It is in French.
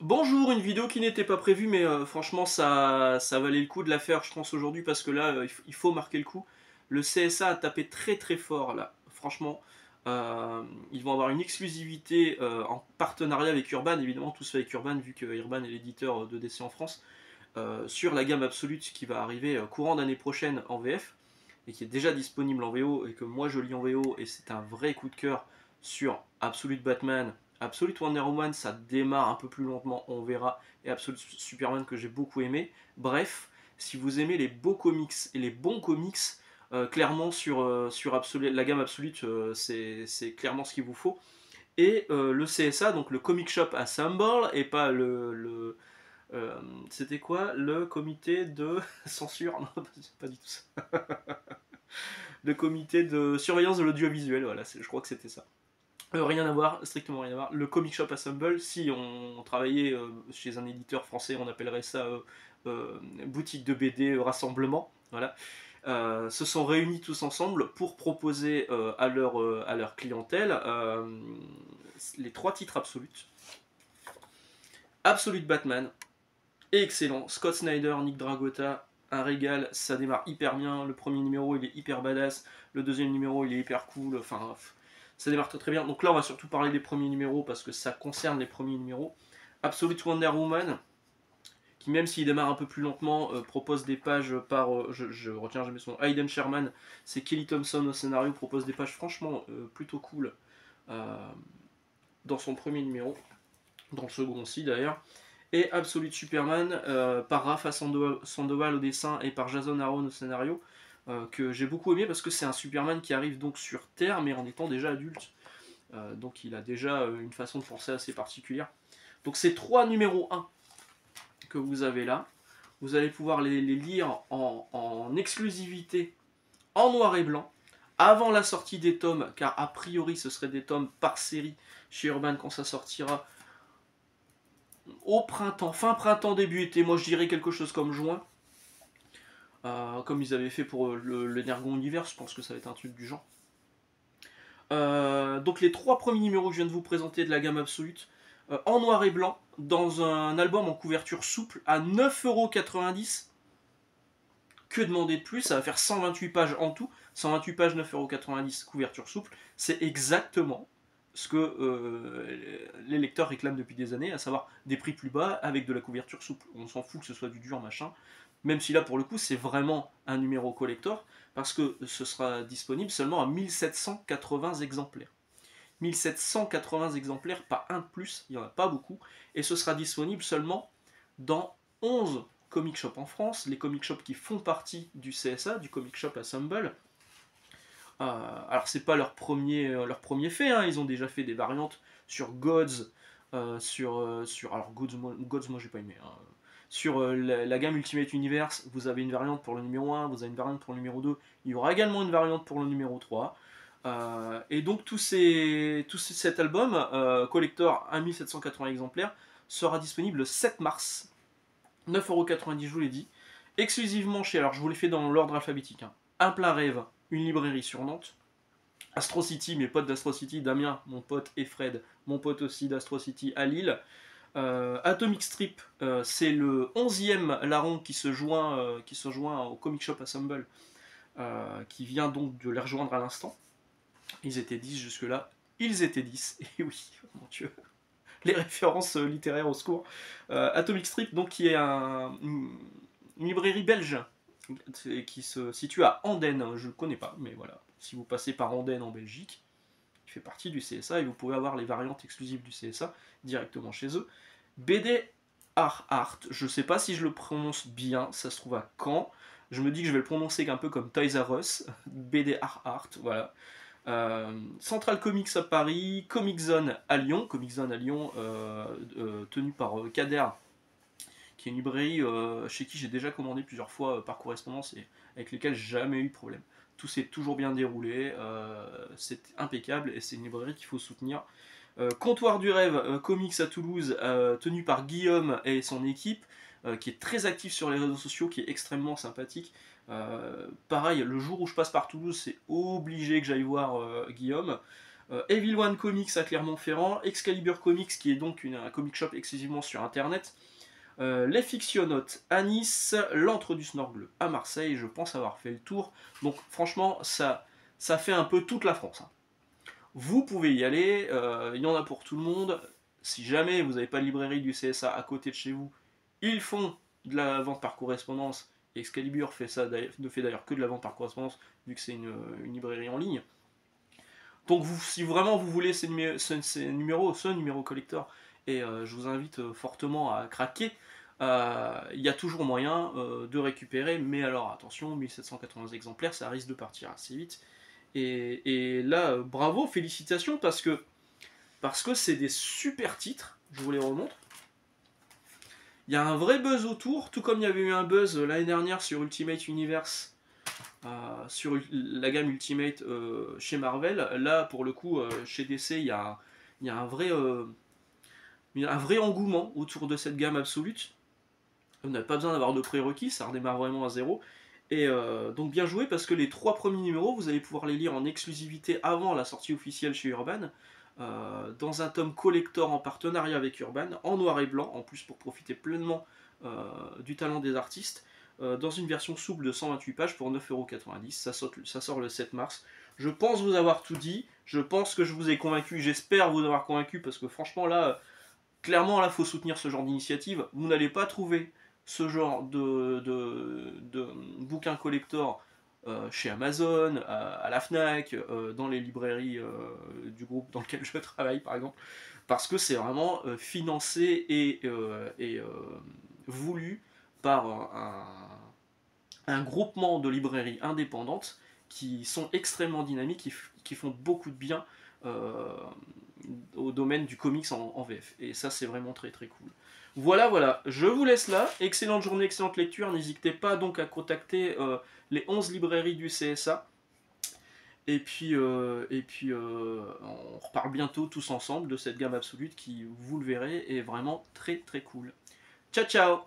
Bonjour, une vidéo qui n'était pas prévue, mais franchement, ça valait le coup de la faire, je pense, aujourd'hui, parce que là, il faut marquer le coup. Le CSA a tapé très très fort, là, franchement. Ils vont avoir une exclusivité en partenariat avec Urban, évidemment, tout se fait avec Urban, vu que Urban est l'éditeur de DC en France, sur la gamme Absolute qui va arriver courant d'année prochaine en VF, et qui est déjà disponible en VO, et que moi je lis en VO, et c'est un vrai coup de cœur sur Absolute Batman. Absolute Wonder Woman, ça démarre un peu plus lentement, on verra, et Absolute Superman que j'ai beaucoup aimé. Bref, si vous aimez les beaux comics et les bons comics, clairement sur la gamme Absolute, c'est clairement ce qu'il vous faut. Et le CSA, donc le Comic Shop Assemble, et pas c'était quoi? Le comité de censure? Non, pas du tout ça. Le comité de surveillance de l'audiovisuel, voilà, je crois que c'était ça. Rien à voir, strictement rien à voir. Le Comic Shop Assemble, si on travaillait chez un éditeur français, on appellerait ça boutique de BD rassemblement. Voilà. Se sont réunis tous ensemble pour proposer à leur clientèle les trois titres absolus. Absolute Batman, excellent. Scott Snyder, Nick Dragotta, un régal, ça démarre hyper bien. Le premier numéro, il est hyper badass. Le deuxième numéro, il est hyper cool. Enfin, ça démarre très très bien. Donc là, on va surtout parler des premiers numéros parce que ça concerne les premiers numéros. Absolute Wonder Woman, qui même s'il démarre un peu plus lentement, propose des pages par, je retiens jamais son nom, Hayden Sherman, c'est Kelly Thompson au scénario, propose des pages franchement plutôt cool euh, dans son premier numéro, dans le second aussi d'ailleurs. Et Absolute Superman par Rafa Sandoval au dessin et par Jason Aaron au scénario, que j'ai beaucoup aimé parce que c'est un Superman qui arrive donc sur Terre mais en étant déjà adulte. Donc il a déjà une façon de penser assez particulière. Donc ces trois numéros 1 que vous avez là, vous allez pouvoir les lire en exclusivité en noir et blanc avant la sortie des tomes, car a priori ce serait des tomes par série chez Urban quand ça sortira au printemps, fin printemps, début été. Moi je dirais quelque chose comme juin, comme ils avaient fait pour le Nergon Univers, je pense que ça va être un truc du genre. Donc les trois premiers numéros que je viens de vous présenter de la gamme Absolute, en noir et blanc, dans un album en couverture souple à 9,90€. Que demander de plus? Ça va faire 128 pages en tout. 128 pages, 9,90€, couverture souple. C'est exactement ce que les lecteurs réclament depuis des années, à savoir des prix plus bas avec de la couverture souple. On s'en fout que ce soit du dur, machin. Même si là, pour le coup, c'est vraiment un numéro collector, parce que ce sera disponible seulement à 1780 exemplaires. 1780 exemplaires, pas un de plus, il n'y en a pas beaucoup, et ce sera disponible seulement dans 11 comic shops en France, les comic shops qui font partie du CSA, du Comic Shop Assemble. Alors c'est pas leur premier fait, hein, ils ont déjà fait des variantes sur Gods, alors Gods moi j'ai pas aimé, hein. Sur la gamme Ultimate Universe, vous avez une variante pour le numéro 1, vous avez une variante pour le numéro 2, il y aura également une variante pour le numéro 3. Et donc cet album, collector 1780 exemplaires, sera disponible le 7 mars, 9,90€, je vous l'ai dit, exclusivement chez, alors je vous l'ai fait dans l'ordre alphabétique, hein, Un plein rêve, une librairie sur Nantes, Astro City, mes potes d'Astro City, Damien, mon pote, et Fred, mon pote aussi d'Astro City à Lille. Atomic Strip, c'est le 11e larron qui se joint au Comic Shop Assemble, qui vient donc de les rejoindre à l'instant. Ils étaient 10 jusque-là. Ils étaient 10. Et oui, mon Dieu. Les références littéraires au secours. Atomic Strip, donc, qui est une librairie belge qui se situe à Andenne. Je ne connais pas, mais voilà. Si vous passez par Andenne en Belgique, il fait partie du CSA et vous pouvez avoir les variantes exclusives du CSA directement chez eux. BD Art, je ne sais pas si je le prononce bien, ça se trouve à Caen. Je me dis que je vais le prononcer un peu comme Toys R Us. BD Art, voilà. Central Comics à Paris, Comic Zone à Lyon, tenu par Kader, qui est une librairie chez qui j'ai déjà commandé plusieurs fois par correspondance et avec lesquels j'ai jamais eu de problème. Tout s'est toujours bien déroulé, c'est impeccable et c'est une librairie qu'il faut soutenir. Comptoir du rêve, comics à Toulouse, tenu par Guillaume et son équipe, qui est très actif sur les réseaux sociaux, qui est extrêmement sympathique. Pareil, le jour où je passe par Toulouse, c'est obligé que j'aille voir Guillaume. Evil One Comics à Clermont-Ferrand, Excalibur Comics qui est donc un comic shop exclusivement sur internet, Les Fictionautes à Nice, l'Antre du Snorgle à Marseille, je pense avoir fait le tour. Donc franchement, ça fait un peu toute la France. Hein. Vous pouvez y aller, il y en a pour tout le monde. Si jamais vous n'avez pas de librairie du CSA à côté de chez vous, ils font de la vente par correspondance. Excalibur ne fait d'ailleurs que de la vente par correspondance, vu que c'est une librairie en ligne. Donc si vraiment vous voulez ce numéro collector, et je vous invite fortement à craquer, il y a toujours moyen de récupérer, mais alors attention, 1780 exemplaires, ça risque de partir assez vite. Et là, bravo, félicitations, parce que c'est des super titres, je vous les remontre. Il y a un vrai buzz autour, tout comme il y avait eu un buzz l'année dernière sur Ultimate Universe, sur la gamme Ultimate chez Marvel. Là, pour le coup, chez DC, il y a un vrai engouement autour de cette gamme absolute. On n'a pas besoin d'avoir de prérequis, ça redémarre vraiment à zéro. Et donc bien joué, parce que les 3 premiers numéros, vous allez pouvoir les lire en exclusivité avant la sortie officielle chez Urban, dans un tome collector en partenariat avec Urban, en noir et blanc, en plus pour profiter pleinement du talent des artistes, dans une version souple de 128 pages pour 9,90€. Ça sort le 7 mars. Je pense vous avoir tout dit, je pense que je vous ai convaincu, j'espère vous avoir convaincu, parce que franchement là, clairement là, faut soutenir ce genre d'initiative. Vous n'allez pas trouver ce genre de bouquins collector chez Amazon, à la Fnac, dans les librairies du groupe dans lequel je travaille par exemple, parce que c'est vraiment financé et voulu par un groupement de librairies indépendantes qui sont extrêmement dynamiques, qui font beaucoup de bien au domaine du comics en VF. Et ça, c'est vraiment très très cool. Voilà, je vous laisse là. Excellente journée, excellente lecture. N'hésitez pas donc à contacter les 11 librairies du CSA. Et puis, on reparle bientôt tous ensemble de cette gamme absolue qui, vous le verrez, est vraiment très très cool. Ciao ciao!